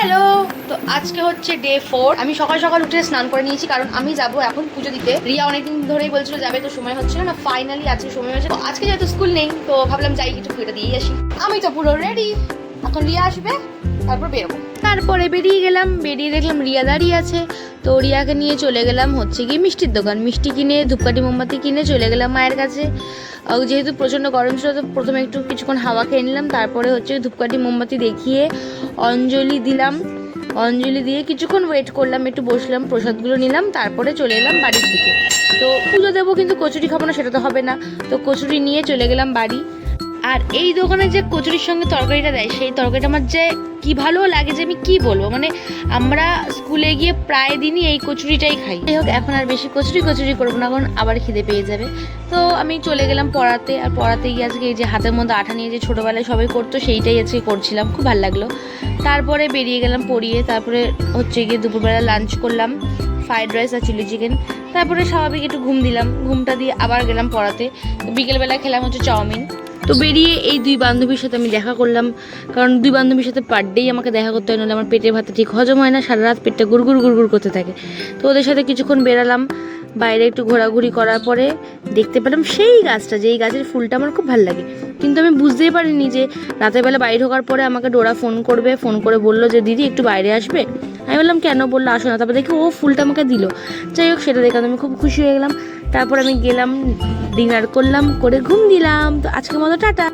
Hello. তো আজকে হচ্ছে ডে 4। আমি সকাল সকাল উঠে স্নান করে নিয়েছি, কারণ আমি যাব এখন পুজো দিতে। রিয়া অনেকদিন ধরেই বলছিল যাবে, তো সময় হচ্ছিল না। ফাইনালি আজকে সময় হয়েছে। তো আজকে যেহেতু স্কুল নেই, তো ভাবলাম যাই কিছু পুজোটা দিয়ে আসি। আমি তো পুরো রেডি, এখন রিয়া আসবে, তারপর বেরোবো। তারপরে বেরিয়ে গেলাম, বেরিয়ে দেখলাম রিয়া দাঁড়িয়ে আছে। তো রিয়াকে নিয়ে চলে গেলাম হচ্ছে গিয়ে মিষ্টির দোকান। মিষ্টি কিনে, ধূপকাঠি মোমবাতি কিনে চলে গেলাম মায়ের কাছে। যেহেতু প্রচণ্ড গরম ছিল, তো প্রথমে একটু কিছুক্ষণ হাওয়া খেয়ে নিলাম। তারপরে হচ্ছে ধূপকাঠি মোমবাতি দেখিয়ে অঞ্জলি দিলাম। অঞ্জলি দিয়ে কিছুক্ষণ ওয়েট করলাম, একটু বসলাম, প্রসাদগুলো নিলাম, তারপরে চলে এলাম বাড়ির দিকে। তো পুজো দেবো, কিন্তু কচুরি খাবো না, সেটা তো হবে না। তো কচুরি নিয়ে চলে গেলাম বাড়ি। আর এই দোকানে যে কচুরির সঙ্গে তরকারিটা দেয়, সেই তরকারিটা আমার যে কি ভালো লাগে যে আমি কি বলবো। মানে আমরা স্কুলে গিয়ে প্রায় দিনই এই কচুরিটাই খাই। যাই হোক, এখন আর বেশি কচুরি করবো না, কারণ আবার খিদে পেয়ে যাবে। তো আমি চলে গেলাম পড়াতে। আর পড়াতে গিয়ে আজকে এই যে হাতের মধ্যে আঠা নিয়ে যে ছোটোবেলায় সবাই করতো, সেইটাই আজকে করছিলাম, খুব ভালো লাগলো। তারপরে বেরিয়ে গেলাম পড়িয়ে। তারপরে হচ্ছে গিয়ে দুপুরবেলা লাঞ্চ করলাম, ফ্রাইড রাইস আর চিলি চিকেন। তারপরে স্বাভাবিক একটু ঘুম দিলাম, ঘুমটা দিয়ে আবার গেলাম পড়াতে। বিকেলবেলা খেলাম হচ্ছে চাউমিন। তো বেরিয়ে এই দুই বান্ধবীর সাথে আমি দেখা করলাম, কারণ দুই বান্ধবীর সাথে পার ডেই আমাকে দেখা করতে হয়, নাহলে আমার পেটের ভাতটা ঠিক হজম হয় না, সারা রাত পেটটা গুড়গুড় করতে থাকে। তো ওদের সাথে কিছুক্ষণ বেরালাম, বাইরে একটু ঘোরাঘুরি করার পরে দেখতে পেলাম সেই গাছটা, যেই গাছের ফুলটা আমার খুব ভালো লাগে। কিন্তু আমি বুঝতেই পারিনি যে রাতের বেলা বাড়ি ঢোকার পরে আমাকে ডোরা ফোন করবে, ফোন করে বললো যে দিদি একটু বাইরে আসবে। আমি বললাম কেন, বললো আসো না। তারপর দেখি ও ফুলটা আমাকে দিল। যাই হোক, সেটা দেখে আমি খুব খুশি হয়ে গেলাম। তারপর আমি গেলাম, ডিনার করলাম, করে ঘুম দিলাম। তো আজকের মতো টাটা।